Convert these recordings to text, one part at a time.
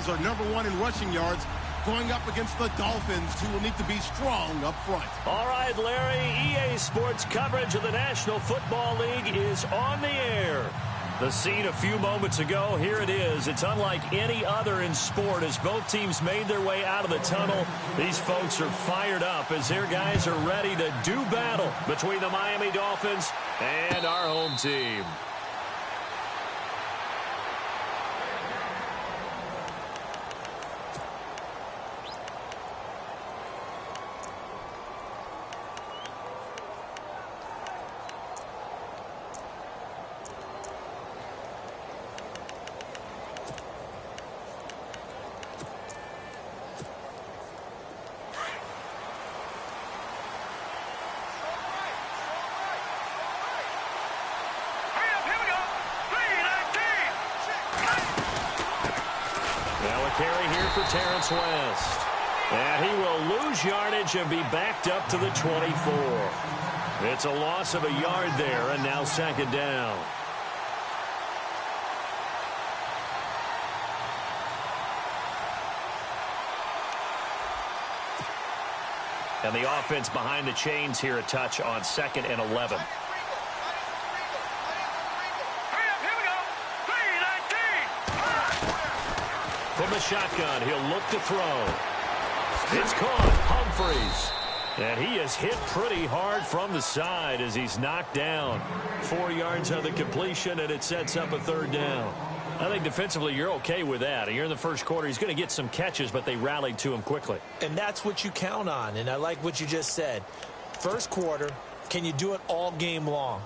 Chargers are #1 in rushing yards, going up against the Dolphins, who will need to be strong up front. All right, Larry, EA Sports coverage of the National Football League is on the air. The scene a few moments ago, here it is. It's unlike any other in sport as both teams made their way out of the tunnel. These folks are fired up as their guys are ready to do battle between the Miami Dolphins and our home team. Carry here for Terrence West. And he will lose yardage and be backed up to the 24. It's a loss of a yard there, and now second down. And the offense behind the chains here a touch on 2nd and 11. From the shotgun, he'll look to throw. It's caught. Humphries. And he is hit pretty hard from the side as he's knocked down. 4 yards on the completion, and it sets up a third down. I think defensively you're okay with that. Here in the first quarter, he's going to get some catches, but they rallied to him quickly. And that's what you count on, and I like what you just said. First quarter, can you do it all game long?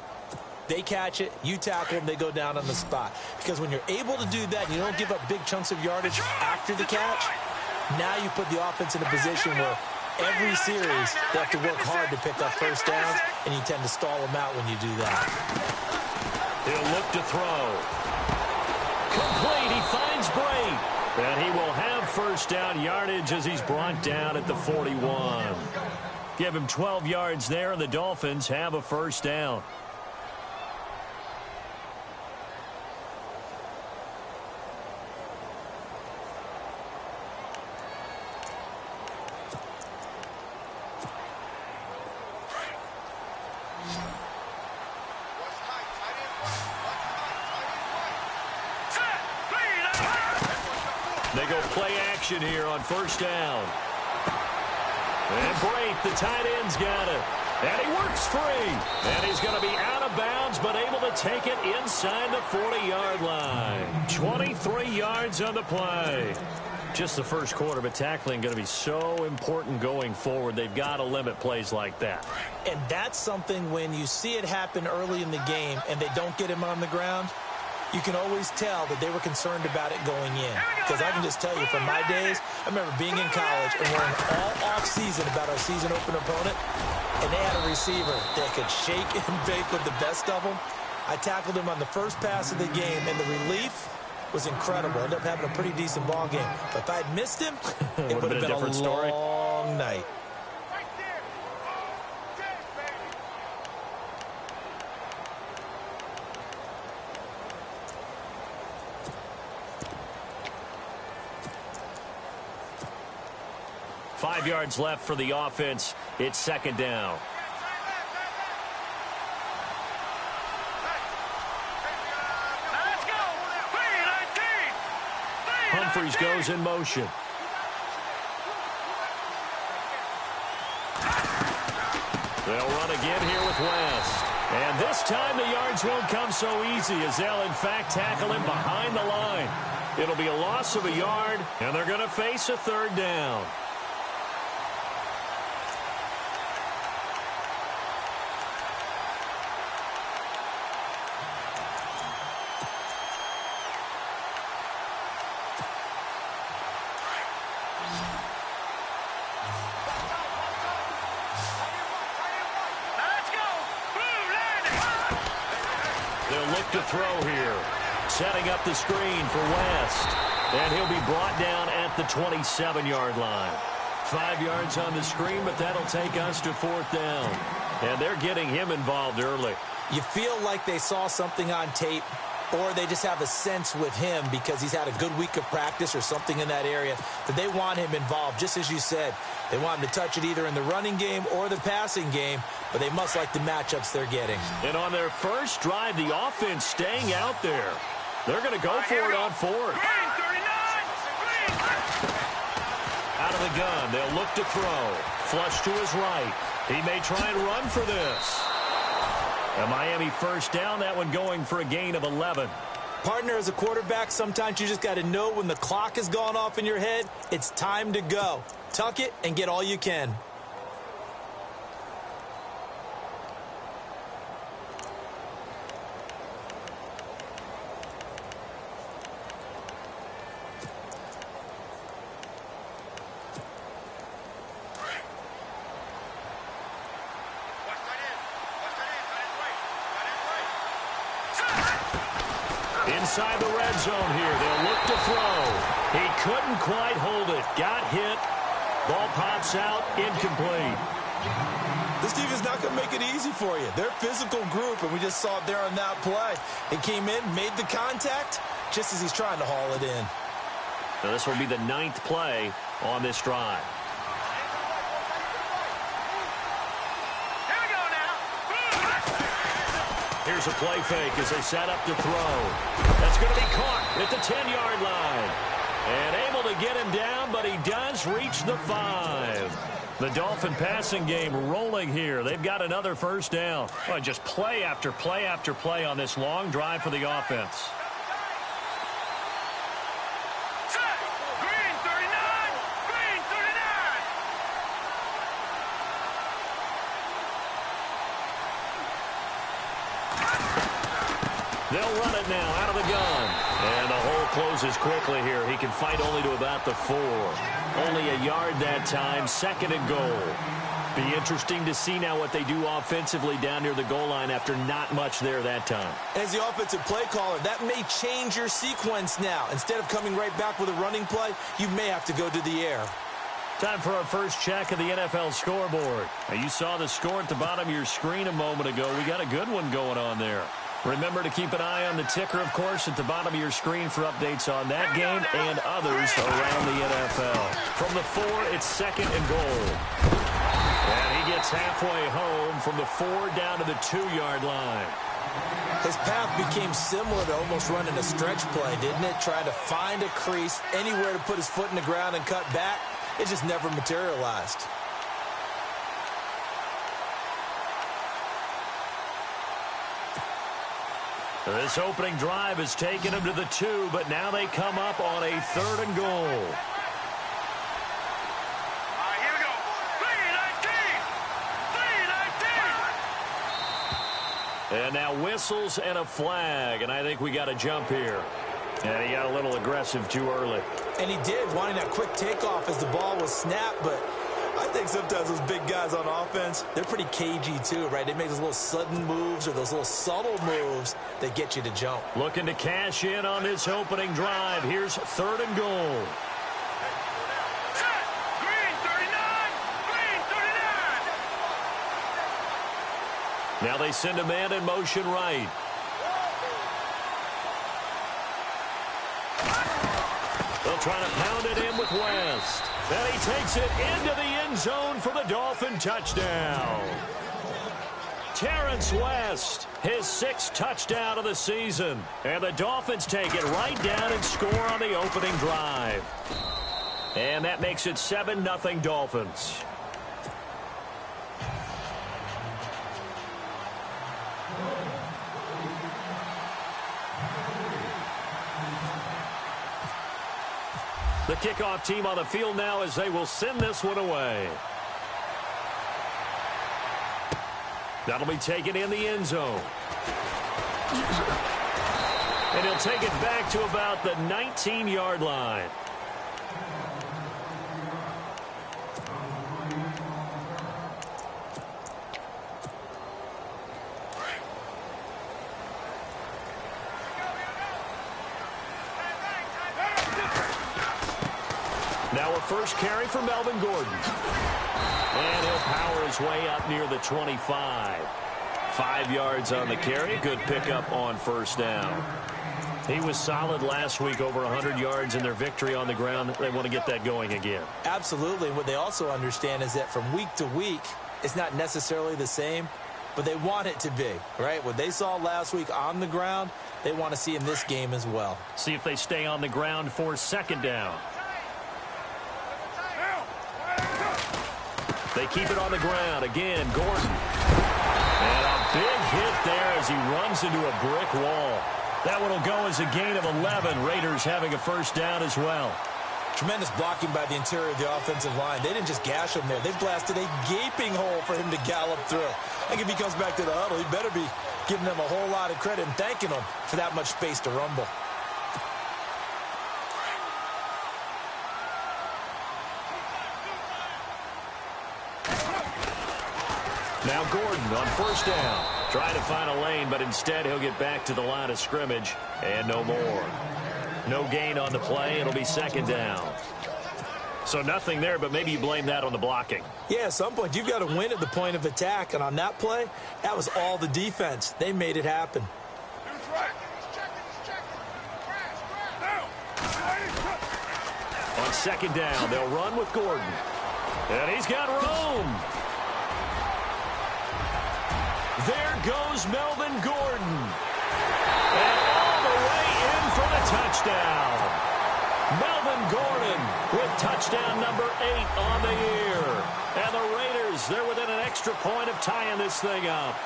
They catch it, you tackle them, they go down on the spot. Because when you're able to do that and you don't give up big chunks of yardage after the catch, now you put the offense in a position where every series they have to work hard to pick up first downs, and you tend to stall them out when you do that. He'll look to throw. Complete, he finds Bray. And he will have first down yardage as he's brought down at the 41. Give him 12 yards there, and the Dolphins have a first down. They go play action here on first down. And Brate, the tight end's got it. And he works free. And he's going to be out of bounds, but able to take it inside the 40-yard line. 23 yards on the play. Just the first quarter, but tackling going to be so important going forward. They've got to limit plays like that. And that's something when you see it happen early in the game and they don't get him on the ground, you can always tell that they were concerned about it going in. Because I can just tell you from my days, I remember being in college and worrying all off-season about our season opener opponent, and they had a receiver that could shake and bake with the best of them. I tackled him on the first pass of the game, and the relief was incredible. Ended up having a pretty decent ball game. But if I had missed him, it would have been a different story. Long night. 5 yards left for the offense. It's second down. Humphries goes in motion. They'll run again here with West. And this time the yards won't come so easy as they'll in fact tackle him behind the line. It'll be a loss of a yard, and they're going to face a third down. To throw here. Setting up the screen for West. And he'll be brought down at the 27-yard line. 5 yards on the screen, but that'll take us to fourth down. And they're getting him involved early. You feel like they saw something on tape or they just have a sense with him because he's had a good week of practice or something in that area that they want him involved, just as you said. They want him to touch it either in the running game or the passing game, but they must like the matchups they're getting. And on their first drive, the offense staying out there. They're going to go for it on fourth. Out of the gun, they'll look to throw. Flush to his right. He may try and run for this. A Miami first down, that one going for a gain of 11. Partner, as a quarterback, sometimes you just got to know when the clock has gone off in your head, it's time to go. Tuck it and get all you can. Inside the red zone here, they'll look to throw. He couldn't quite hold it. Got hit. Ball pops out, incomplete. This defense is not going to make it easy for you. They're a physical group, and we just saw it there on that play. He came in, made the contact, just as he's trying to haul it in. Now this will be the 9th play on this drive. Here's a play fake as they set up to throw. That's going to be caught at the 10-yard line. And able to get him down, but he does reach the 5. The Dolphin passing game rolling here. They've got another first down. Oh, just play after play after play on this long drive for the offense. They'll run it now out of the gun. And the hole closes quickly here. He can fight only to about the 4. Only a yard that time, 2nd and goal. Be interesting to see now what they do offensively down near the goal line after not much there that time. As the offensive play caller, that may change your sequence now. Instead of coming right back with a running play, you may have to go to the air. Time for our first check of the NFL scoreboard. Now, you saw the score at the bottom of your screen a moment ago. We got a good one going on there. Remember to keep an eye on the ticker, of course, at the bottom of your screen for updates on that game and others around the NFL. From the 4, it's 2nd and goal. And he gets halfway home from the 4 down to the 2-yard line. His path became similar to almost running a stretch play, didn't it? Trying to find a crease, anywhere to put his foot in the ground and cut back. It just never materialized. This opening drive has taken him to the 2, but now they come up on a 3rd and goal. Here we go. 3-19. And now whistles and a flag, and I think we got a jump here. And he got a little aggressive too early. And he did, wanting that quick takeoff as the ball was snapped, but I think sometimes those big guys on offense, they're pretty cagey too, right? They make those little sudden moves or those little subtle moves that get you to jump. Looking to cash in on this opening drive. Here's 3rd and goal. Green 39. Green 39. Now they send a man in motion right. They'll try to pound it in with West. And he takes it into the end zone for the Dolphin touchdown. Terrence West, his 6th touchdown of the season. And the Dolphins take it right down and score on the opening drive. And that makes it 7-0 Dolphins. The kickoff team on the field now as they will send this one away. That'll be taken in the end zone. And he'll take it back to about the 19-yard line. Now a first carry for Melvin Gordon. And he'll power his way up near the 25. 5 yards on the carry. Good pickup on first down. He was solid last week, over 100 yards in their victory on the ground. They want to get that going again. Absolutely. And what they also understand is that from week to week, it's not necessarily the same, but they want it to be, right? What they saw last week on the ground, they want to see in this game as well. See if they stay on the ground for second down. They keep it on the ground. Again, Gordon. And a big hit there as he runs into a brick wall. That one will go as a gain of 11. Raiders having a first down as well. Tremendous blocking by the interior of the offensive line. They didn't just gash him there. They blasted a gaping hole for him to gallop through. I think if he comes back to the huddle, he better be giving them a whole lot of credit and thanking them for that much space to rumble. Now Gordon on first down. Trying to find a lane, but instead he'll get back to the line of scrimmage and no more. No gain on the play. It'll be second down. So nothing there, but maybe you blame that on the blocking. Yeah, at some point you've got to win at the point of attack, and on that play, that was all the defense. They made it happen. On second down, they'll run with Gordon. And he's got room. There goes Melvin Gordon. And all the way in for the touchdown. Melvin Gordon with touchdown number 8 on the year. And the Raiders, they're within an extra point of tying this thing up.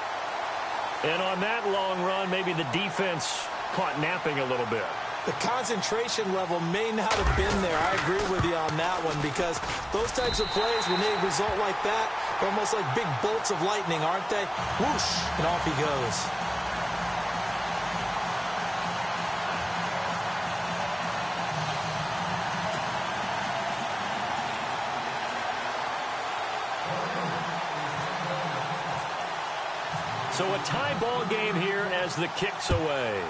And on that long run, maybe the defense caught napping a little bit. The concentration level may not have been there. I agree with you on that one, because those types of plays, when they result like that, they're almost like big bolts of lightning, aren't they? Whoosh, and off he goes. So a tie ball game here as the kick's away.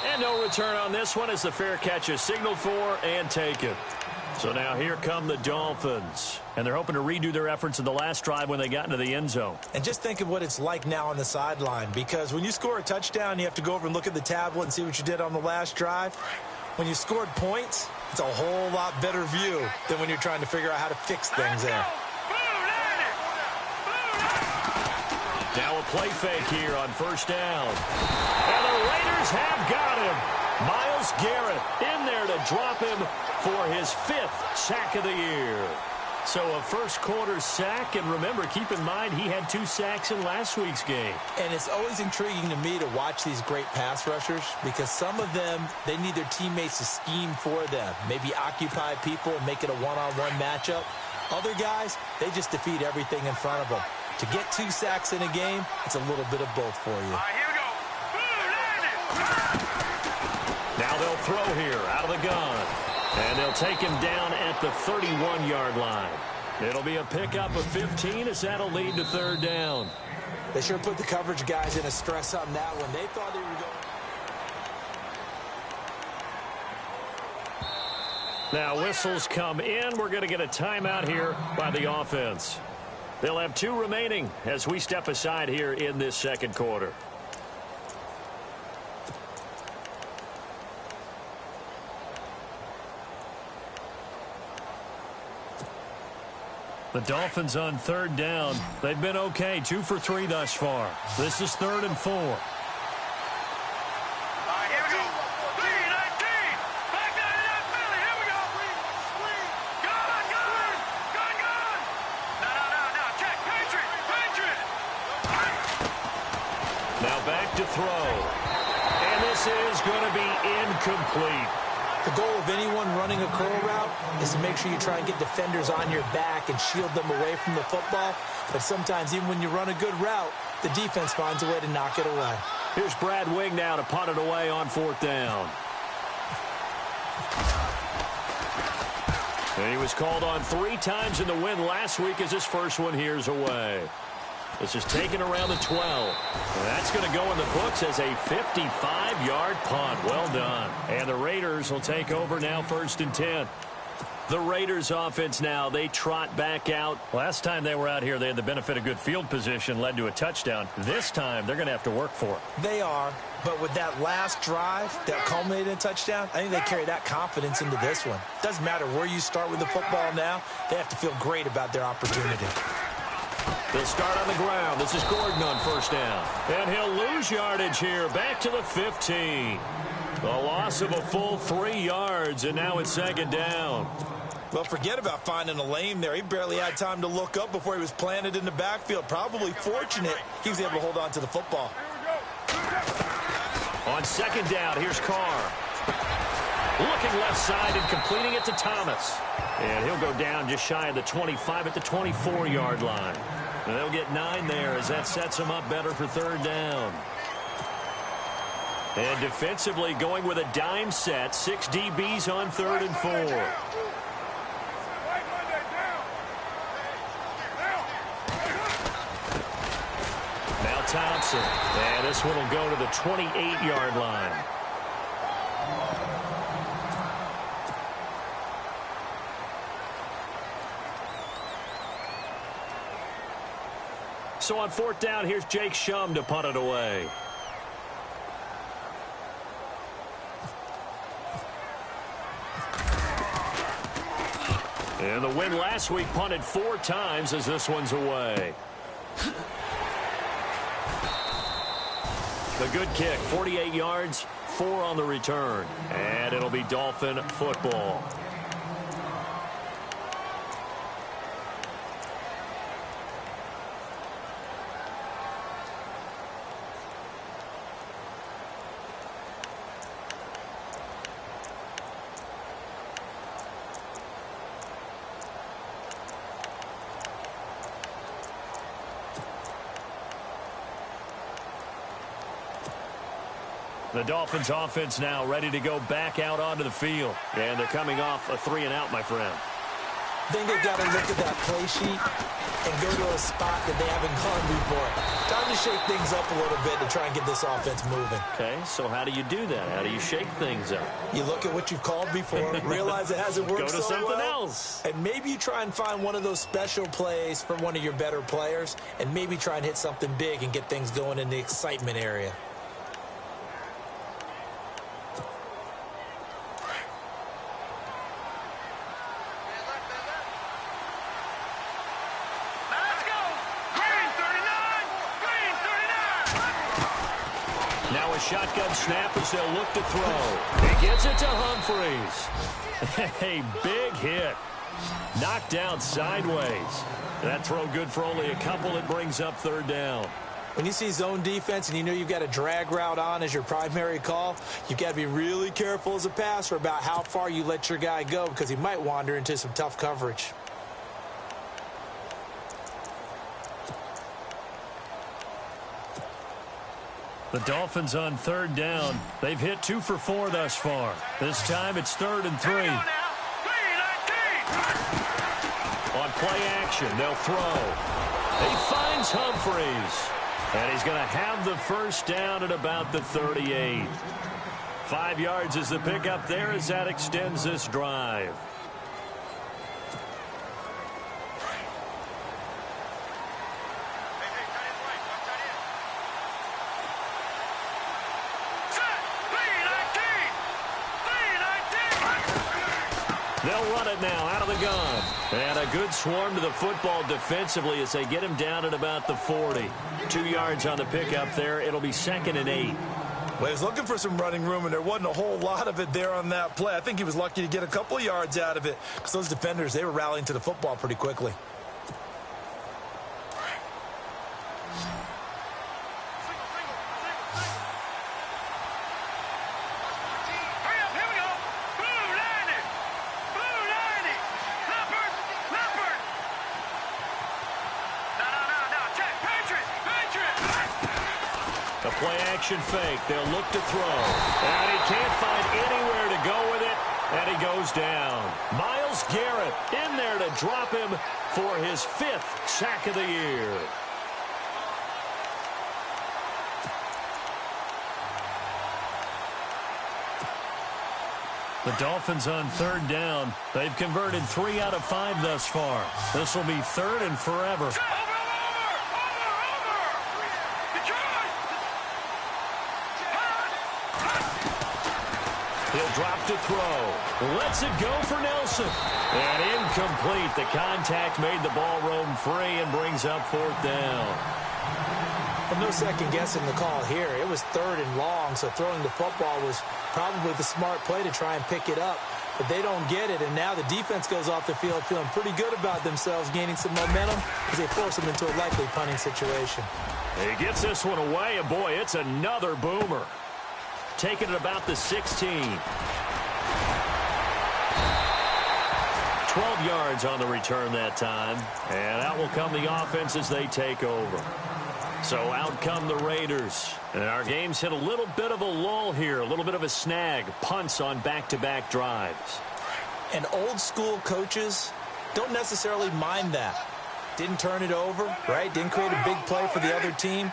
And no return on this one as the fair catch is signaled for and taken. So now here come the Dolphins. And they're hoping to redo their efforts in the last drive when they got into the end zone. And just think of what it's like now on the sideline, because when you score a touchdown, you have to go over and look at the tablet and see what you did on the last drive. When you scored points, it's a whole lot better view than when you're trying to figure out how to fix things there. Now a play fake here on first down. And the Raiders have got him. Myles Garrett in there to drop him for his 5th sack of the year. So a first quarter sack, and remember, keep in mind he had 2 sacks in last week's game. And it's always intriguing to me to watch these great pass rushers, because some of them, they need their teammates to scheme for them, maybe occupy people and make it a one-on-one matchup. Other guys, they just defeat everything in front of them. To get 2 sacks in a game, it's a little bit of both for you. Here we go. Now they'll throw here out of the gun. And they'll take him down at the 31-yard line. It'll be a pickup of 15 as that'll lead to third down. They sure put the coverage guys in a stress on that one. They thought they were going. Now whistles come in. We're going to get a timeout here by the offense. They'll have 2 remaining as we step aside here in this second quarter. The Dolphins on third down. They've been okay, 2 for 3 thus far. This is 3rd and 4. Here we go. 3-19. Back down in that belly. Here we go. Gun. No. Check. Patriot. Now back to throw. And this is going to be incomplete. The goal of anyone running a curl route is to make sure you try and get defenders on your back and shield them away from the football. But sometimes, even when you run a good route, the defense finds a way to knock it away. Here's Brad Wing now to punt it away on 4th down. And he was called on 3 times in the win last week as his first one here's away. This is taken around the 12. And that's going to go in the books as a 55-yard punt. Well done. And the Raiders will take over now 1st and 10. The Raiders offense now, they trot back out. Last time they were out here, they had the benefit of good field position, led to a touchdown. This time, they're going to have to work for it. They are, but with that last drive that culminated in a touchdown, I think they carry that confidence into this one. Doesn't matter where you start with the football now, they have to feel great about their opportunity. They'll start on the ground. This is Gordon on first down. And he'll lose yardage here, back to the 15. A loss of a full 3 yards, and now it's second down. Well, forget about finding a lane there. He barely had time to look up before he was planted in the backfield. Probably fortunate he was able to hold on to the football. On second down, here's Carr. Looking left side and completing it to Thomas. And he'll go down just shy of the 25 at the 24-yard line. And they'll get 9 there as that sets them up better for third down. And defensively going with a dime set. 6 DBs on 3rd and 4. Thompson. And this one will go to the 28-yard line. So on 4th down, here's Jake Shum to punt it away. And the win last week punted 4 times as this one's away. A good kick, 48 yards, 4 on the return. And it'll be Dolphin football. The Dolphins offense now ready to go back out onto the field. And they're coming off a 3-and-out, my friend. I think they've got to look at that play sheet and go to a spot that they haven't gone before. Time to shake things up a little bit to try and get this offense moving. Okay, so how do you do that? How do you shake things up? You look at what you've called before, realize it hasn't worked so well. Go to something else. And maybe you try and find one of those special plays from one of your better players, and maybe try and hit something big and get things going in the excitement area. Shotgun snap as they'll look to throw. He gets it to Humphreys. A big hit. Knocked down sideways. That throw good for only a couple. It brings up 3rd down. When you see zone defense and you know you've got a drag route on as your primary call, you've got to be really careful as a passer about how far you let your guy go because he might wander into some tough coverage. The Dolphins on 3rd down. They've hit 2 for 4 thus far. This time it's 3rd and 3. On play action, they'll throw. He finds Humphreys. And he's going to have the first down at about the 38. 5 yards is the pickup there as that extends this drive. They'll run it now out of the gun. And a good swarm to the football defensively as they get him down at about the 40. 2 yards on the pickup there. It'll be 2nd and 8. Well, he was looking for some running room, and there wasn't a whole lot of it there on that play. I think he was lucky to get a couple of yards out of it because those defenders, they were rallying to the football pretty quickly. Play-action fake. They'll look to throw. And he can't find anywhere to go with it. And he goes down. Myles Garrett in there to drop him for his 5th sack of the year. The Dolphins on third down. They've converted 3 out of 5 thus far. This will be third and forever. He'll drop to throw. Lets it go for Nelson. And incomplete. The contact made the ball roam free and brings up fourth down. Well, no second guessing the call here. It was third and long, so throwing the football was probably the smart play to try and pick it up. But they don't get it, and now the defense goes off the field feeling pretty good about themselves, gaining some momentum as they force them into a likely punting situation. He gets this one away, and boy, it's another boomer. Taking it about the 16. 12 yards on the return that time, and out will come the offense as they take over. So out come the Raiders. And our game's hit a little bit of a lull here, a little bit of a snag. Punts on back-to-back drives. And old-school coaches don't necessarily mind that. Didn't turn it over, right? Didn't create a big play for the other team.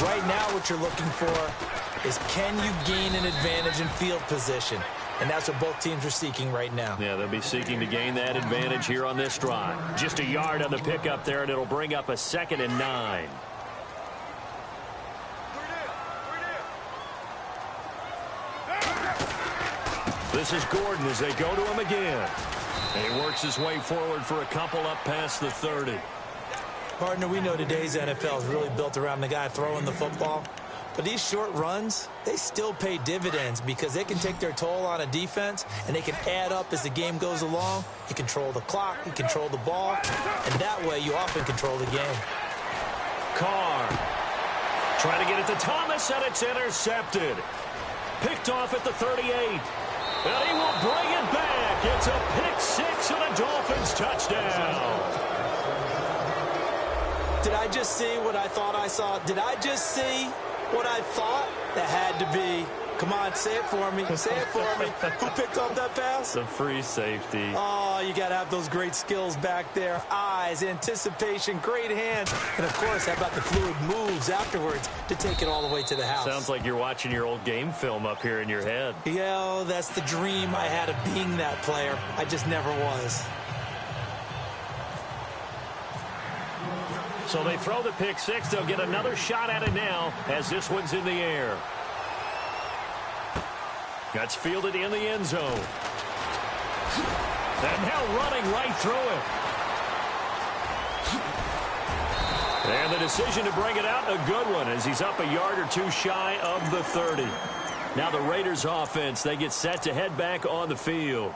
Right now what you're looking for is, can you gain an advantage in field position? And that's what both teams are seeking right now. Yeah, they'll be seeking to gain that advantage here on this drive. Just a yard on the pickup there, and it'll bring up a 2nd and 9. This is Gordon as they go to him again. And he works his way forward for a couple up past the 30. Partner, we know today's NFL is really built around the guy throwing the football. But these short runs, they still pay dividends because they can take their toll on a defense and they can add up as the game goes along. You control the clock, you control the ball, and that way you often control the game. Carr trying to get it to Thomas, and it's intercepted. Picked off at the 38. And he will bring it back. It's a pick 6 and a Dolphins touchdown. Did I just see what I thought I saw? Did I just see what I thought? That had to be. Come on, say it for me. Say it for me. Who picked up that pass? The free safety. Oh, you got to have those great skills back there. Eyes, anticipation, great hands. And, of course, how about the fluid moves afterwards to take it all the way to the house? Sounds like you're watching your old game film up here in your head. Yeah, that's the dream I had of being that player. I just never was. So they throw the pick 6. They'll get another shot at it now as this one's in the air. That's fielded in the end zone. And now running right through it. And the decision to bring it out, a good one, as he's up a yard or two shy of the 30. Now the Raiders offense, they get set to head back on the field.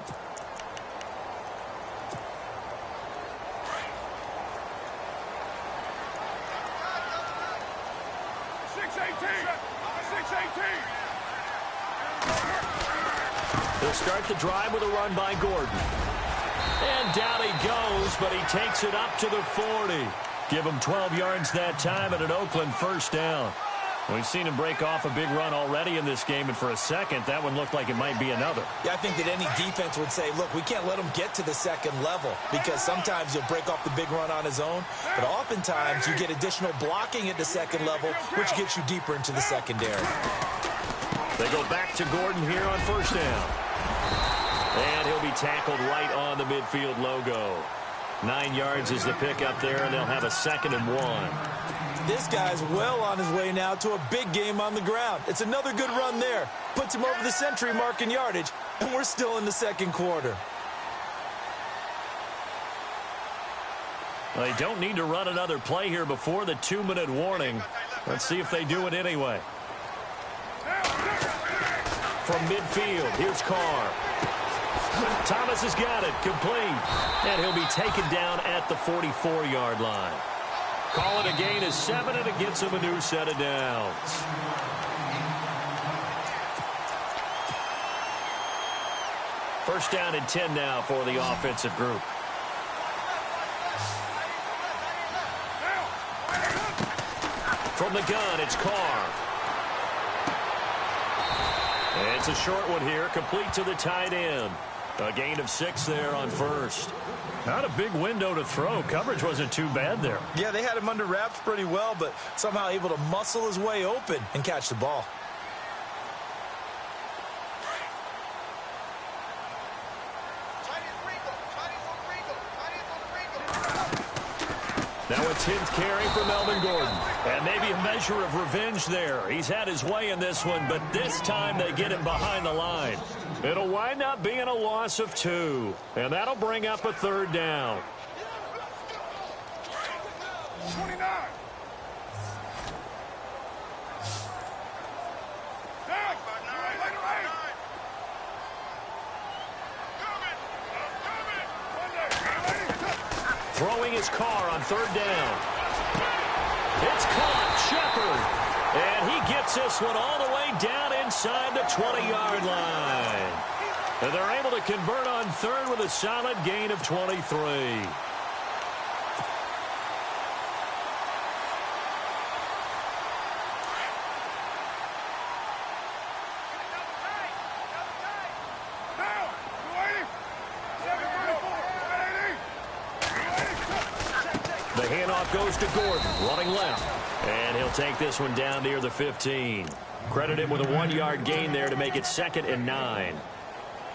They'll start the drive with a run by Gordon. And down he goes, but he takes it up to the 40. Give him 12 yards that time and an Oakland first down. We've seen him break off a big run already in this game, and for a second, that one looked like it might be another. Yeah, I think that any defense would say, look, we can't let him get to the second level because sometimes he'll break off the big run on his own, but oftentimes you get additional blocking at the second level, which gets you deeper into the secondary. They go back to Gordon here on first down. And he'll be tackled right on the midfield logo. 9 yards is the pick up there, and they'll have a 2nd and 1. This guy's well on his way now to a big game on the ground. It's another good run there. Puts him over the century mark in yardage, and we're still in the second quarter. They don't need to run another play here before the 2-minute warning. Let's see if they do it anyway. From midfield, here's Carr. Thomas has got it, complete. And he'll be taken down at the 44-yard line. Call it a gain of 7, and it gets him a new set of downs. First down and 10 now for the offensive group. From the gun, it's Carr. And it's a short one here, complete to the tight end. A gain of 6 there on first. Not a big window to throw. Coverage wasn't too bad there. Yeah, they had him under wraps pretty well, but somehow able to muscle his way open and catch the ball. a 10th carry for Melvin Gordon. And maybe a measure of revenge there. He's had his way in this one, but this time they get him behind the line. It'll wind up being a loss of 2. And that'll bring up a 3rd down. 29. Throwing his car on 3rd down. It's caught. Shepard. And he gets this one all the way down inside the 20-yard line. And they're able to convert on 3rd with a solid gain of 23. The handoff goes to Gordon, running left. And he'll take this one down near the 15. Credit him with a 1-yard gain there to make it 2nd and 9.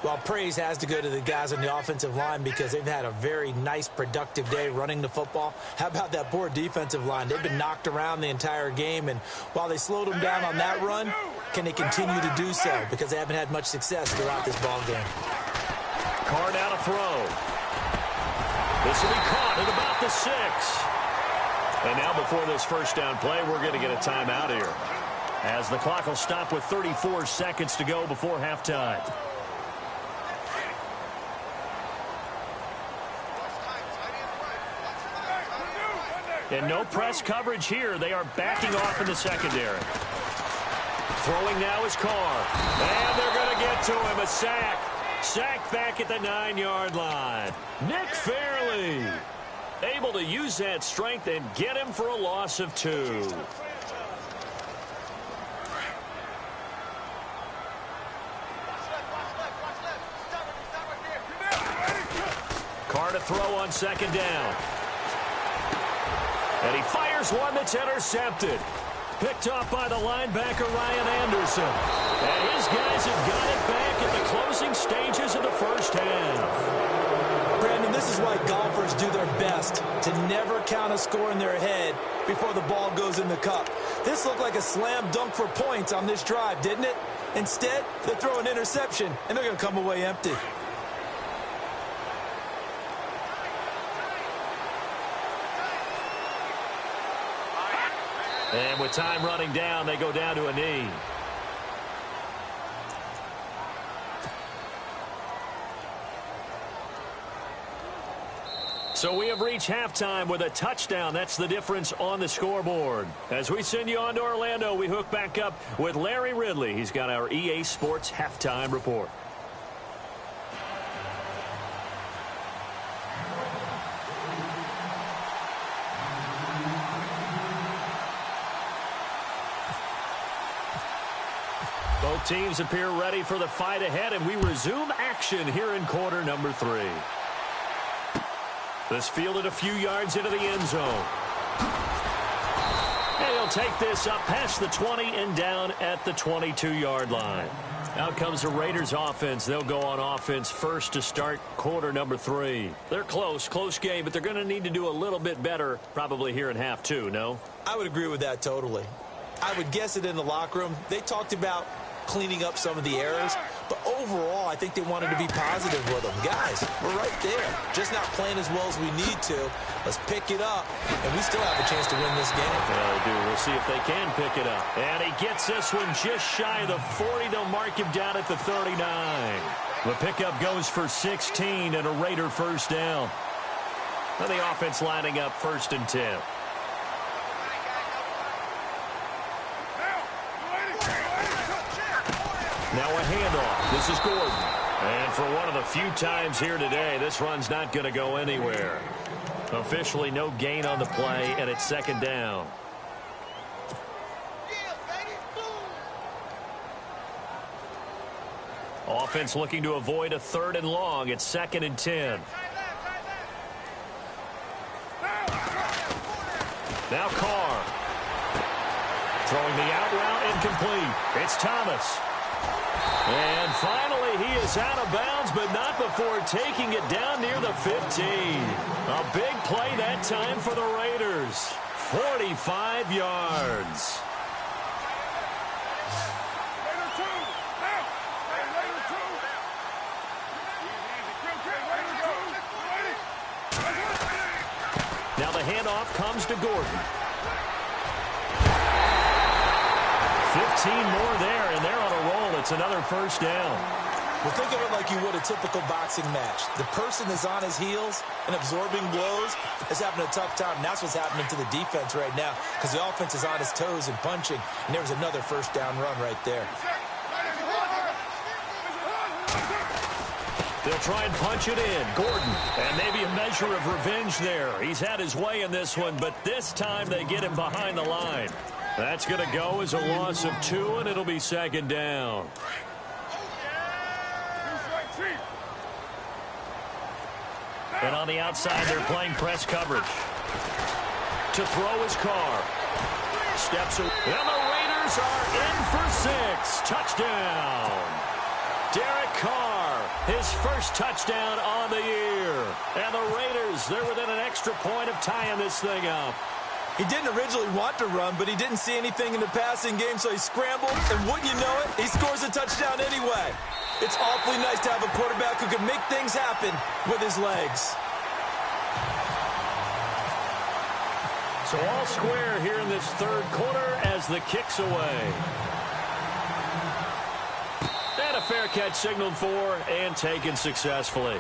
Well, praise has to go to the guys on the offensive line because they've had a very nice, productive day running the football. How about that poor defensive line? They've been knocked around the entire game, and while they slowed them down on that run, can they continue to do so? Because they haven't had much success throughout this ball game. Card out a throw. This will be caught at about the 6. And now before this first down play, we're going to get a timeout here, as the clock will stop with 34 seconds to go before halftime. And no press coverage here. They are backing off in the secondary. Throwing now is Carr. And they're going to get to him. A sack. Sacked back at the 9-yard line. Nick Fairley able to use that strength and get him for a loss of 2. Carr to throw on 2nd down. And he fires one that's intercepted. Picked off by the linebacker, Ryan Anderson. And his guys have got it back at the closing stages of the first half. Brandon, this is why golfers do their best to never count a score in their head before the ball goes in the cup. This looked like a slam dunk for points on this drive, didn't it? Instead, they throw an interception, and they're going to come away empty. And with time running down, they go down to a knee. So we have reached halftime with a touchdown. That's the difference on the scoreboard. As we send you on to Orlando, we hook back up with Larry Ridley. He's got our EA Sports halftime report. Both teams appear ready for the fight ahead, and we resume action here in quarter number 3. This fielded a few yards into the end zone. And he'll take this up past the 20 and down at the 22-yard line. Out comes the Raiders offense. They'll go on offense first to start quarter number 3. They're close game, but they're going to need to do a little bit better probably here in half 2, no? I would agree with that totally. I would guess it in the locker room. They talked about cleaning up some of the errors, but overall, I think they wanted to be positive with them. Guys, we're right there. Just not playing as well as we need to. Let's pick it up, and we still have a chance to win this game. Yeah, they do. We'll see if they can pick it up. And he gets this one just shy of the 40. They'll mark him down at the 39. The pickup goes for 16 and a Raider first down. And the offense lining up 1st and 10. Now a handoff. This is Gordon. And for one of the few times here today, this run's not going to go anywhere. Officially no gain on the play, and it's 2nd down. Offense looking to avoid a 3rd and long. It's 2nd and 10. Now Carr. Throwing the out route incomplete. It's Thomas. And finally, he is is out of bounds, but not before taking it down near the 15. A big play that time for the Raiders. 45 yards. Now the handoff comes to Gordon. 15 more there, and they're on a roll. It's another first down. Well, think of it like you would a typical boxing match. The person is on his heels and absorbing blows is having a tough time. And that's what's happening to the defense right now because the offense is on his toes and punching. And there was another first down run right there. They'll try and punch it in. Gordon, and maybe a measure of revenge there. He's had his way in this one, but this time they get him behind the line. That's going to go as a loss of 2, and it'll be second down. And on the outside, they're playing press coverage. To throw his car. Steps away. And the Raiders are in for 6. Touchdown. Derek Carr, his first touchdown on the year. And the Raiders, they're within an extra point of tying this thing up. He didn't originally want to run, but he didn't see anything in the passing game, so he scrambled, and wouldn't you know it, he scores a touchdown anyway. It's awfully nice to have a quarterback who can make things happen with his legs. So all square here in this third quarter as the kick's away. And a fair catch signaled for and taken successfully.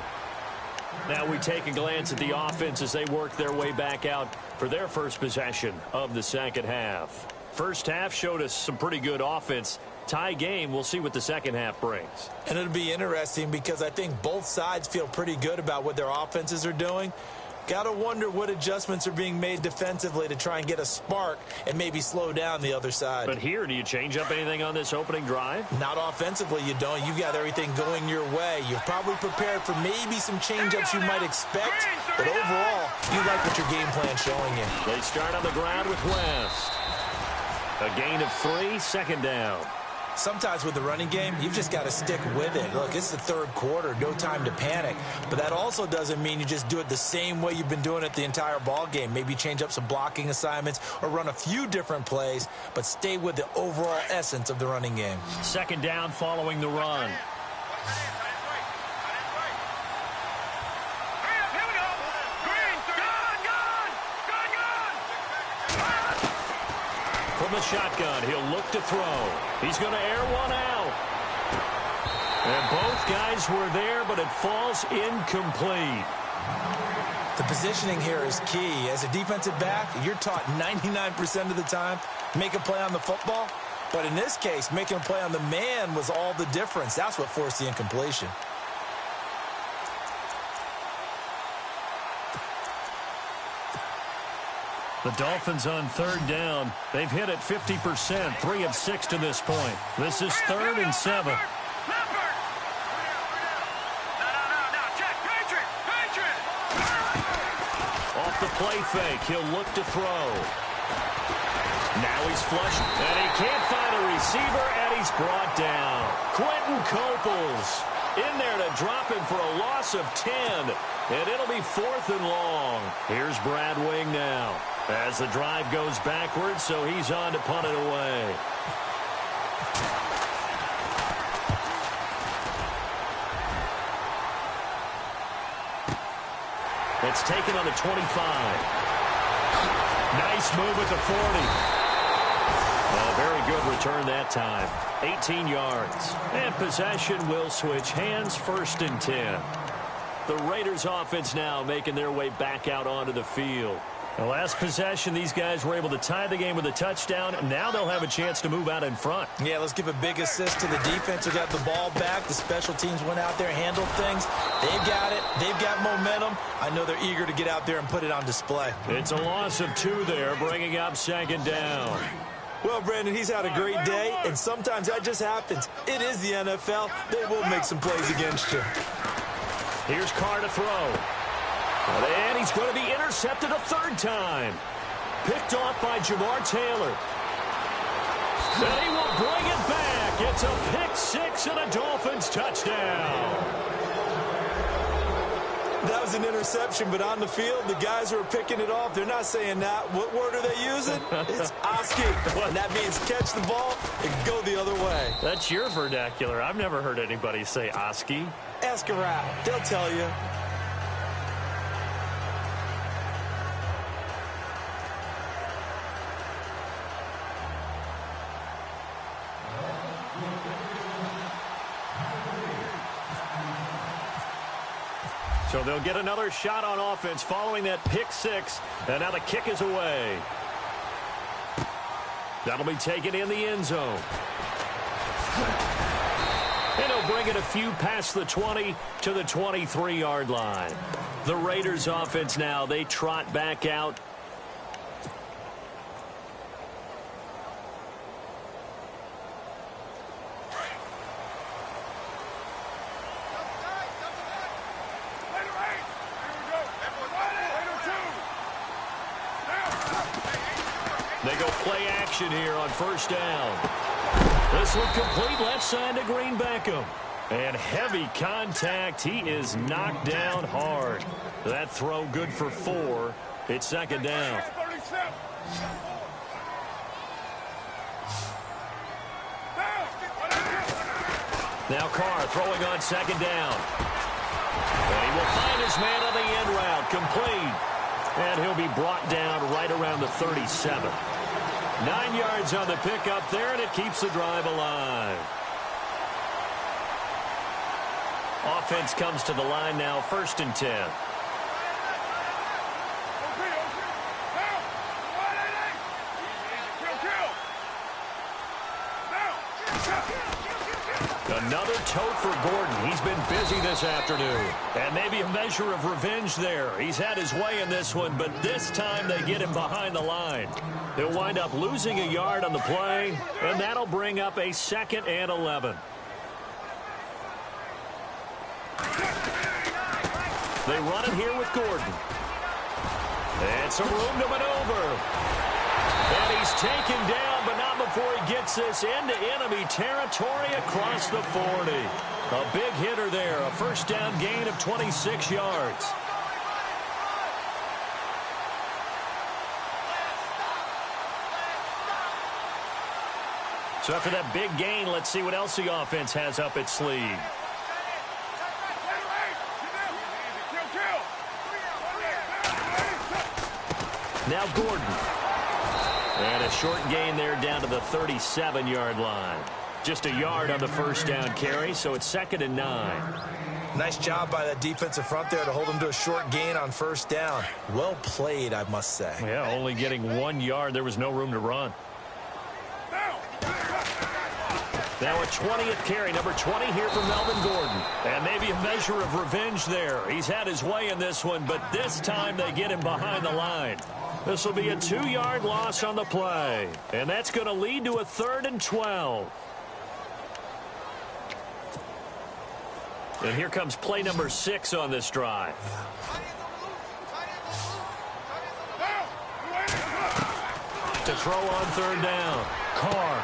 Now we take a glance at the offense as they work their way back out for their first possession of the second half. First half showed us some pretty good offense. Tie game, we'll see what the second half brings. And it'll be interesting because I think both sides feel pretty good about what their offenses are doing. Got to wonder what adjustments are being made defensively to try and get a spark and maybe slow down the other side. But here, do you change up anything on this opening drive? Not offensively, you don't. You've got everything going your way. You're probably prepared for maybe some change-ups you might expect, but overall, you like what your game plan's showing you. They start on the ground with West. A gain of 3, second down. Sometimes with the running game, you've just got to stick with it. Look, it's the third quarter, no time to panic. But that also doesn't mean you just do it the same way you've been doing it the entire ball game. Maybe change up some blocking assignments or run a few different plays, but stay with the overall essence of the running game. Second down following the run. From the shotgun, he'll look to throw. He's going to air one out. And both guys were there, but it falls incomplete. The positioning here is key. As a defensive back, you're taught 99% of the time, make a play on the football. But in this case, making a play on the man was all the difference. That's what forced the incompletion. The Dolphins on third down. They've hit it 50%, 3 of 6 to this point. This is 3rd and 7. Off the play fake, he'll look to throw. Now he's flushed, and he can't find a receiver, and he's brought down. Quentin Coples in there to drop him for a loss of 10, and it'll be 4th and long. Here's Brad Wing now as the drive goes backwards, so he's on to punt it away. It's taken on the 25. Nice move at the 40. A very good return that time. 18 yards. And possession will switch hands, 1st and 10. The Raiders offense now making their way back out onto the field. The last possession, these guys were able to tie the game with a touchdown, and now they'll have a chance to move out in front. Yeah, let's give a big assist to the defense who got the ball back. The special teams went out there, handled things. They've got it. They've got momentum. I know they're eager to get out there and put it on display. It's a loss of 2 there, bringing up 2nd down. Well, Brandon, he's had a great day, and sometimes that just happens. It is the NFL. They will make some plays against you. Here's Carr to throw. And he's going to be intercepted a 3rd time. Picked off by Jamar Taylor. And he will bring it back gets a pick six and a Dolphins touchdown. That was an interception, but on the field, the guys who are picking it off, they're not saying that. What word are they using? It's Oski. And that means catch the ball and go the other way. That's your vernacular. I've never heard anybody say Oski. Ask around. They'll tell you. So they'll get another shot on offense following that pick six. And now the kick is away. That'll be taken in the end zone. And he'll bring it a few past the 20 to the 23-yard line. The Raiders offense now, they trot back out. They go play action here on first down. This one complete left side to Green Beckham. And heavy contact. He is knocked down hard. That throw good for 4. It's second down. Now Carr throwing on second down. And he will find his man on the end route. Complete. And he'll be brought down right around the 37. 9 yards on the pickup there, and it keeps the drive alive. Offense comes to the line now, 1st and 10. Another tote for Gordon. He's been busy this afternoon. And maybe a measure of revenge there. He's had his way in this one, but this time they get him behind the line. He'll wind up losing a yard on the play, and that'll bring up a 2nd and 11. They run it here with Gordon. And some room to maneuver. And he's taken down, but not before he gets this into enemy territory across the 40. A big hitter there, a first down gain of 26 yards. So after that big gain, let's see what else the offense has up its sleeve. Now Gordon. And a short gain there down to the 37-yard line. Just a yard on the first down carry, so it's 2nd and 9. Nice job by that defensive front there to hold them to a short gain on first down. Well played, I must say. Yeah, only getting 1 yard. There was no room to run. Now a 20th carry, number 20 here for Melvin Gordon. And maybe a measure of revenge there. He's had his way in this one, but this time they get him behind the line. This will be a 2-yard loss on the play. And that's going to lead to a 3rd and 12. And here comes play number 6 on this drive. To throw on 3rd down. Carr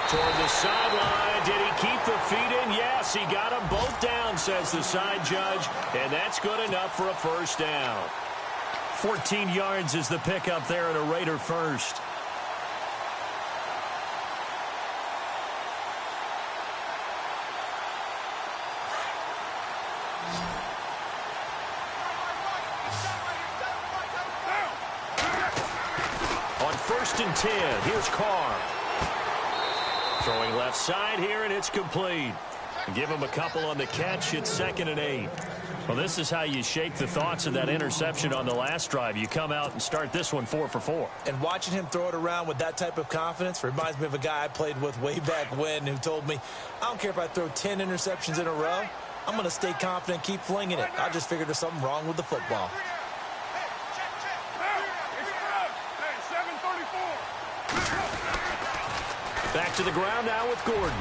toward the sideline. Did he keep the feet in? Yes, he got them both down, says the side judge. And that's good enough for a first down. 14 yards is the pickup there at a Raider first. On 1st and 10, here's Carr. Throwing left side here, and it's complete. Give him a couple on the catch. It's 2nd and 8. Well, this is how you shake the thoughts of that interception on the last drive. You come out and start this one 4 for 4. And watching him throw it around with that type of confidence reminds me of a guy I played with way back when who told me, I don't care if I throw 10 interceptions in a row. I'm going to stay confident, keep flinging it. I just figured there's something wrong with the football. Back to the ground now with Gordon.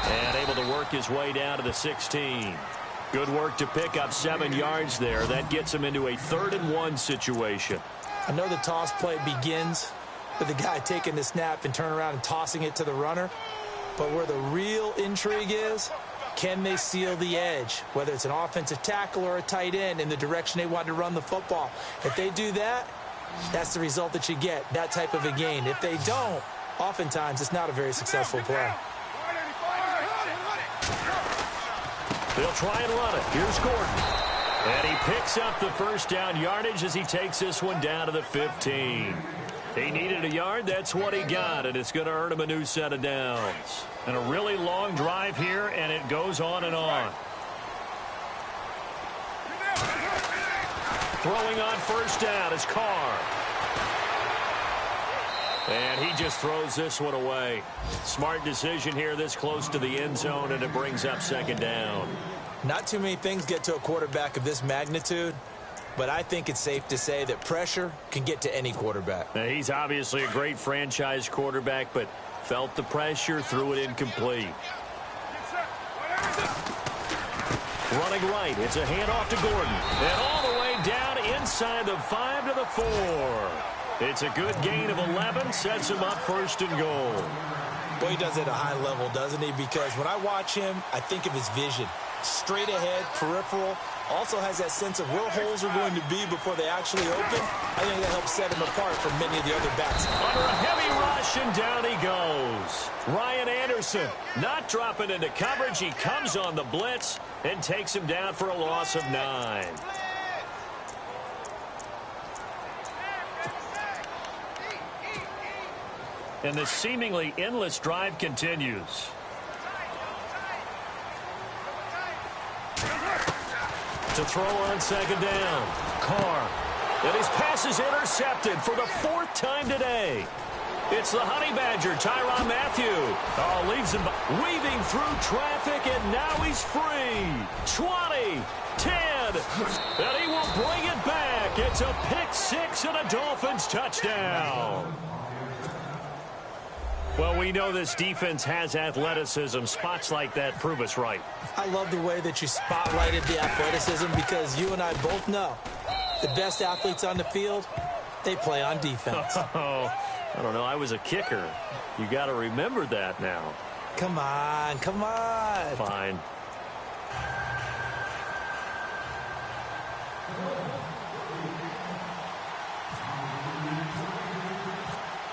And able to work his way down to the 16. Good work to pick up 7 yards there. That gets him into a 3rd and 1 situation. I know the toss play begins with the guy taking the snap and turn around and tossing it to the runner. But where the real intrigue is, can they seal the edge, whether it's an offensive tackle or a tight end in the direction they want to run the football? If they do that, that's the result that you get, that type of a gain. If they don't, oftentimes it's not a very successful play. They'll try and run it. Here's Gordon. And he picks up the first down yardage as he takes this one down to the 15. He needed a yard. That's what he got, and it's going to earn him a new set of downs. And a really long drive here, and it goes on and on. Throwing on first down is Carr. And he just throws this one away. Smart decision here this close to the end zone, and it brings up second down. Not too many things get to a quarterback of this magnitude, but I think it's safe to say that pressure can get to any quarterback. Now, he's obviously a great franchise quarterback, but felt the pressure, threw it incomplete. Running right, it's a handoff to Gordon. And all the way down inside the 5 to the 4. It's a good gain of 11, sets him up first and goal. Boy, he does it at a high level, doesn't he? Because when I watch him, I think of his vision. Straight ahead, peripheral, also has that sense of where holes are going to be before they actually open. I think that helps set him apart from many of the other backs. Under a heavy rush, and down he goes. Ryan Anderson not dropping into coverage. He comes on the blitz and takes him down for a loss of 9. And the seemingly endless drive continues. To throw on second down. Carr. And his pass is intercepted for the 4th time today. It's the Honey Badger, Tyrann Mathieu. Oh, leaves him weaving through traffic, and now he's free. 20, 10, and he will bring it back. It's a pick 6 and a Dolphins touchdown. Well, we know this defense has athleticism. Spots like that prove us right. I love the way that you spotlighted the athleticism, because you and I both know the best athletes on the field, they play on defense. Oh, I don't know. I was a kicker. You got to remember that now. Come on, come on. Fine.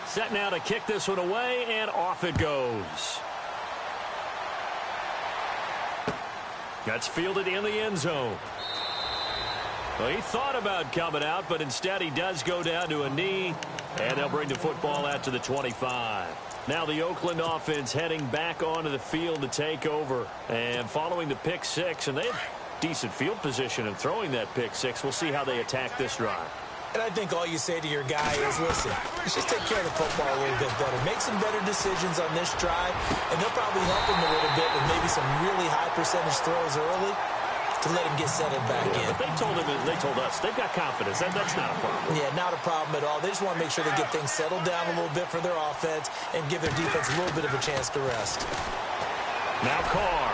Set now to kick this one away, and off it goes. That's fielded in the end zone. Well, he thought about coming out, but instead he does go down to a knee, and they'll bring the football out to the 25. Now the Oakland offense heading back onto the field to take over. And following the pick 6, and they have decent field position in throwing that pick 6. We'll see how they attack this drive. And I think all you say to your guy is, listen, let's just take care of the football a little bit better. Make some better decisions on this drive, and they'll probably help him a little bit with maybe some really high percentage throws early to let him get settled back in. But they told us they've got confidence. That's not a problem. Yeah, not a problem at all. They just want to make sure they get things settled down a little bit for their offense and give their defense a little bit of a chance to rest. Now Carr.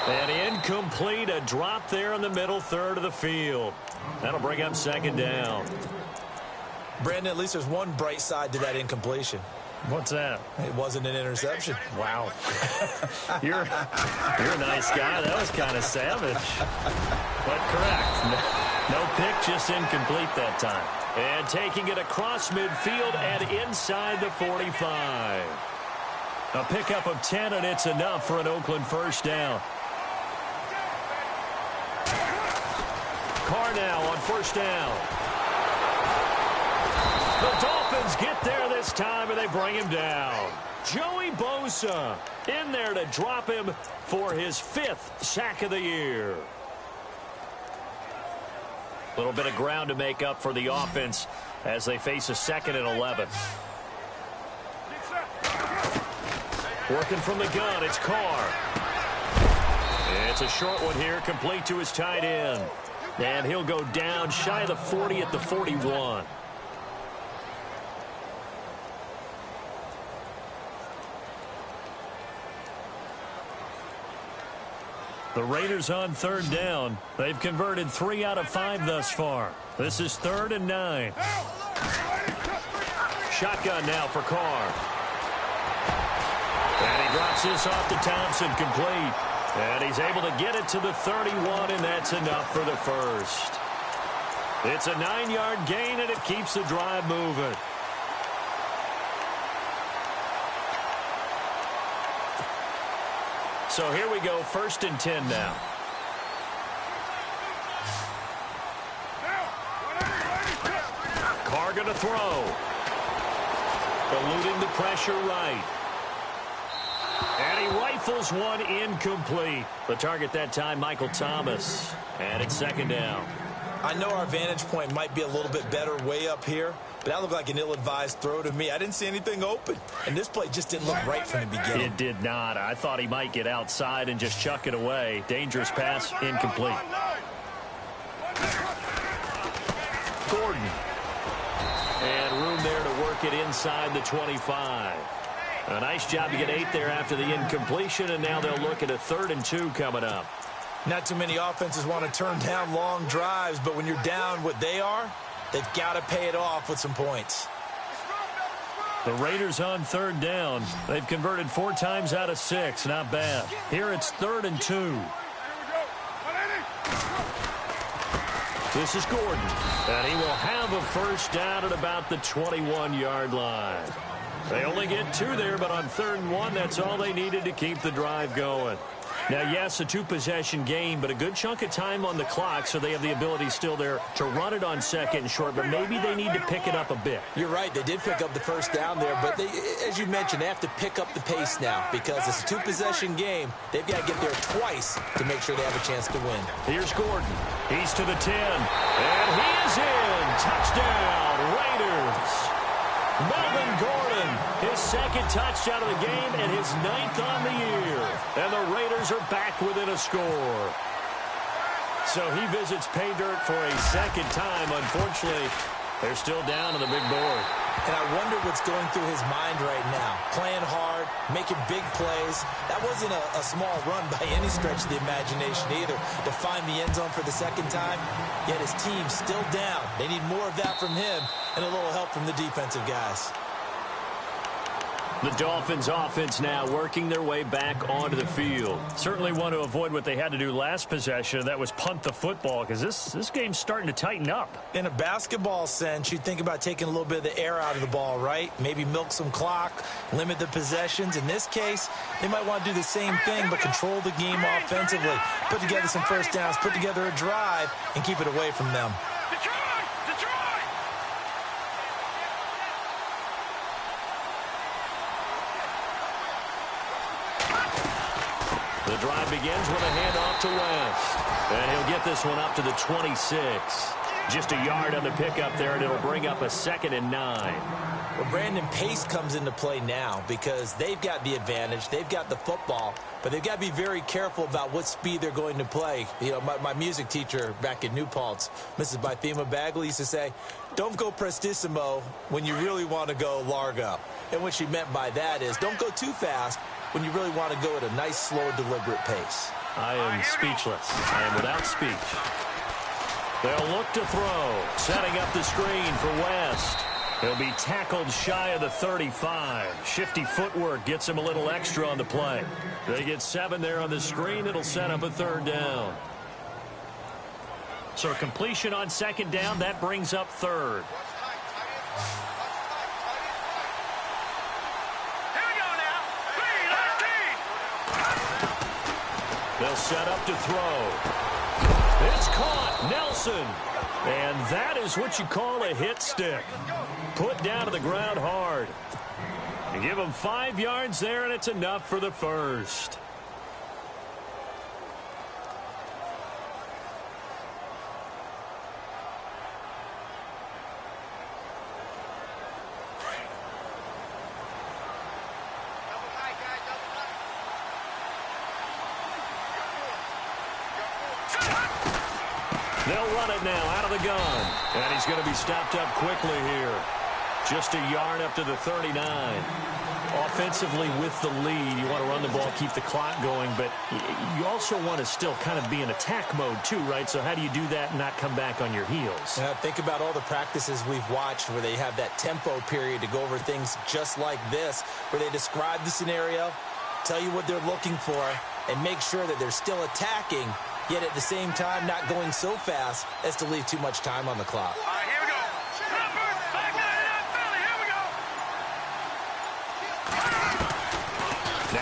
And incomplete, a drop there in the middle third of the field. That'll bring up second down. Brandon, at least there's one bright side to that incompletion. What's that? It wasn't an interception. Wow. You're a nice guy. That was kind of savage. But correct. No pick, just incomplete that time. And taking it across midfield and inside the 45. A pickup of 10, and it's enough for an Oakland first down. Carr now on first down. The Dolphins get there this time, and they bring him down. Joey Bosa in there to drop him for his 5th sack of the year. A little bit of ground to make up for the offense as they face a 2nd and 11. Working from the gun, it's Carr. It's a short one here, complete to his tight end. And he'll go down shy of the 40 at the 41. The Raiders on 3rd down. They've converted 3 out of 5 thus far. This is 3rd and 9. Shotgun now for Carr. drops this off to Thompson, complete. And he's able to get it to the 31, and that's enough for the first. It's a 9-yard gain, and it keeps the drive moving. So here we go, 1st and 10 now. Carr going to throw. Eluding the pressure right. And he rifles one incomplete. The target that time, Michael Thomas. And it's 2nd down. I know our vantage point might be a little bit better way up here, but that looked like an ill-advised throw to me. I didn't see anything open, and this play just didn't look right from the beginning. It did not. I thought he might get outside and just chuck it away. Dangerous pass, incomplete. Gordon. And room there to work it inside the 25. A nice job to get 8 there after the incompletion, and now they'll look at a 3rd and 2 coming up. Not too many offenses want to turn down long drives, but when you're down what they are, they've got to pay it off with some points. The Raiders on 3rd down. They've converted 4 times out of 6. Not bad. Here it's 3rd and 2. This is Gordon. And he will have a first down at about the 21-yard line. They only get 2 there, but on 3rd and 1, that's all they needed to keep the drive going. Now, yes, a 2-possession game, but a good chunk of time on the clock, so they have the ability still there to run it on 2nd and short, but maybe they need to pick it up a bit. You're right. They did pick up the first down there, but they, as you mentioned, they have to pick up the pace now because it's a 2-possession game. They've got to get there twice to make sure they have a chance to win. Here's Gordon. He's to the 10, and he is in. Touchdown, Raiders. Melvin Gordon, his 2nd touchdown of the game and his 9th on the year. And the Raiders are back within a score. So he visits pay dirt for a 2nd time. Unfortunately, they're still down on the big board. And I wonder what's going through his mind right now. Playing hard, making big plays. That wasn't a small run by any stretch of the imagination either. To find the end zone for the 2nd time, yet his team's still down. They need more of that from him and a little help from the defensive guys. The Dolphins offense now working their way back onto the field. Certainly want to avoid what they had to do last possession. That was punt the football because this game's starting to tighten up. In a basketball sense, you think about taking a little bit of the air out of the ball, right? Maybe milk some clock, limit the possessions. In this case, they might want to do the same thing but control the game offensively. Put together some first downs, put together a drive, and keep it away from them. The drive begins with a handoff to West. And he'll get this one up to the 26. Just a yard on the pickup there, and it'll bring up a 2nd and 9. Well, Brandon, pace comes into play now because they've got the advantage. They've got the football, but they've got to be very careful about what speed they're going to play. You know, my music teacher back in New Paltz, Mrs. Bythema Bagley, used to say, don't go prestissimo when you really want to go largo. And what she meant by that is don't go too fast when you really want to go at a nice, slow, deliberate pace. I am speechless. I am without speech. They'll look to throw. Setting up the screen for West. He'll be tackled shy of the 35. Shifty footwork gets him a little extra on the play. They get 7 there on the screen. It'll set up a 3rd down. So completion on 2nd down. That brings up 3rd. They'll set up to throw. It's caught. Nelson. And that is what you call a hit stick. Put down to the ground hard. You give him 5 yards there, and it's enough for the first. They'll run it now out of the gun. And he's going to be stopped up quickly here. Just a yard up to the 39. Offensively with the lead, you want to run the ball, keep the clock going, but you also want to still kind of be in attack mode too, right? So how do you do that and not come back on your heels? Yeah, think about all the practices we've watched where they have that tempo period to go over things just like this, where they describe the scenario, tell you what they're looking for and make sure that they're still attacking, yet at the same time not going so fast as to leave too much time on the clock. All right, here we go. Numbers, back 99 Philly. Here we go.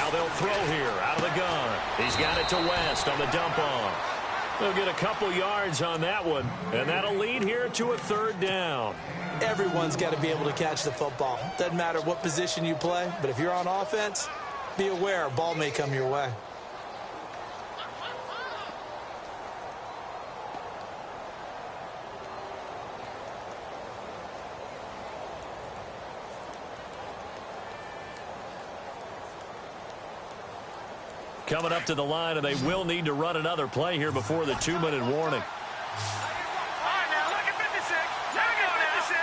Now they'll throw here out of the gun. He's got it to West on the dump off. They'll get a couple yards on that one, and that'll lead here to a 3rd down. Everyone's got to be able to catch the football. Doesn't matter what position you play, but if you're on offense, be aware a ball may come your way. Coming up to the line, and they will need to run another play here before the 2-minute warning. All right, now look at 56. There we go, 56.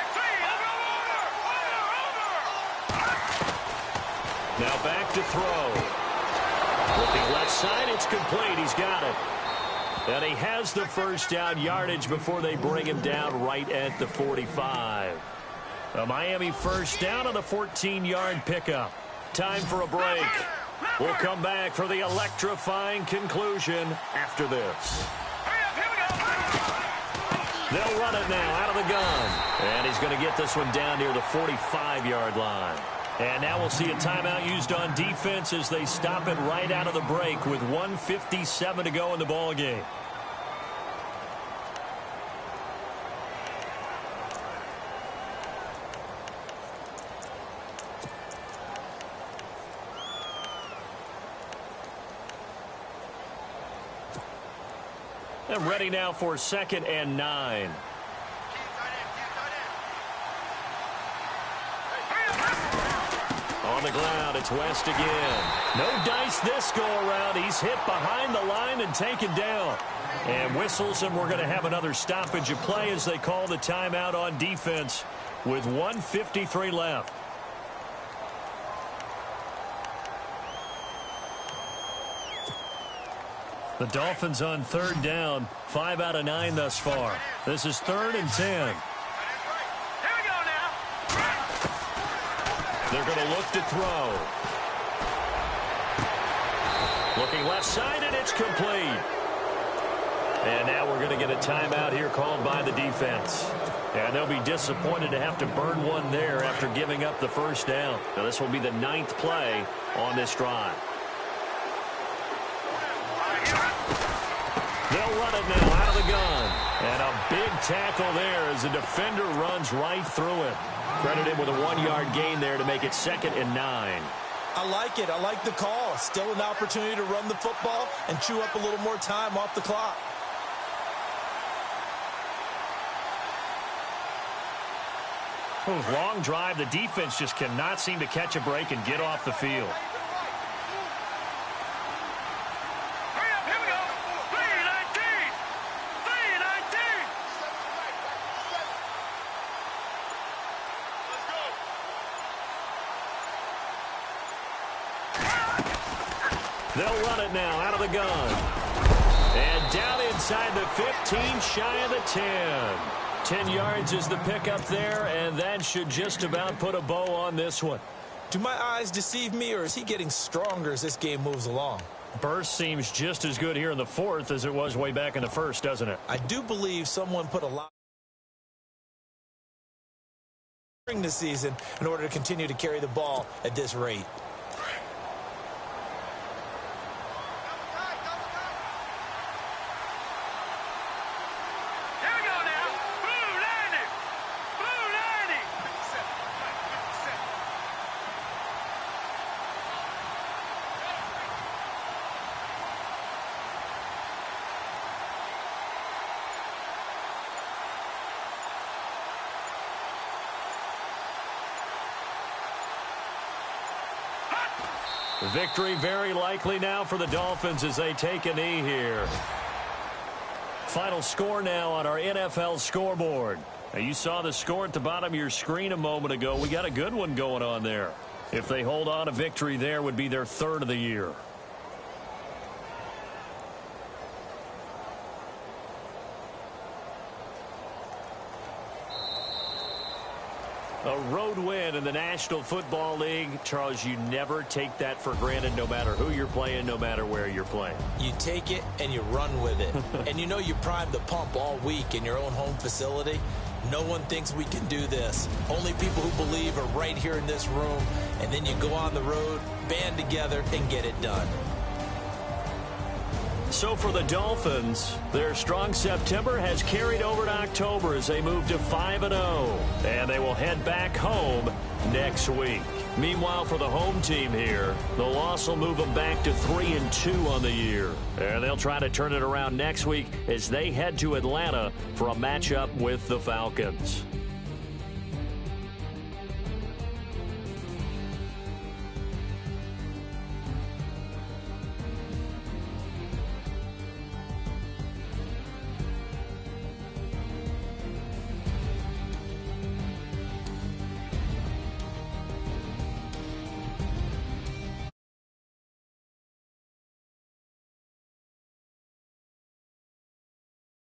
Now back to throw. With the left side, it's complete. He's got it. And he has the first down yardage before they bring him down right at the 45. A Miami first down on a 14-yard pickup. Time for a break. We'll come back for the electrifying conclusion after this. Hurry up, here we go. They'll run it now out of the gun. And he's going to get this one down near the 45-yard line. And now we'll see a timeout used on defense as they stop it right out of the break with 1:57 to go in the ball game. And ready now for 2nd and 9. On the ground, it's West again. No dice this go-around. He's hit behind the line and taken down. And whistles, and we're going to have another stoppage of play as they call the timeout on defense with 1:53 left. The Dolphins on 3rd down, 5 out of 9 thus far. This is 3rd and 10. Here we go now. They're going to look to throw. Looking left side, and it's complete. And now we're going to get a timeout here called by the defense. And they'll be disappointed to have to burn one there after giving up the first down. Now this will be the 9th play on this drive. They'll run it now out of the gun. And a big tackle there as the defender runs right through it. Credit him with a 1-yard gain there to make it 2nd and 9. I like it. I like the call. Still an opportunity to run the football and chew up a little more time off the clock. Long drive. The defense just cannot seem to catch a break and get off the field. Hurry up, here we go. 3:19. 3:19. They'll run it now out of the gun. And down inside the 15, shy of the 10. 10 yards is the pickup there, and that should just about put a bow on this one. Do my eyes deceive me, or is he getting stronger as this game moves along? Burst seems just as good here in the 4th as it was way back in the 1st, doesn't it? I do believe someone put a lot during the season in order to continue to carry the ball at this rate. Victory very likely now for the Dolphins as they take a knee here. Final score now on our NFL scoreboard. Now you saw the score at the bottom of your screen a moment ago. We got a good one going on there. If they hold on, a victory there would be their 3rd of the year. A road win in the National Football League. Charles, you never take that for granted no matter who you're playing, no matter where you're playing. You take it and you run with it. And you know you primed the pump all week in your own home facility. No one thinks we can do this. Only people who believe are right here in this room. And then you go on the road, band together, and get it done. So for the Dolphins, their strong September has carried over to October as they move to 5-0. And they will head back home next week. Meanwhile, for the home team here, the loss will move them back to 3-2 on the year. And they'll try to turn it around next week as they head to Atlanta for a matchup with the Falcons.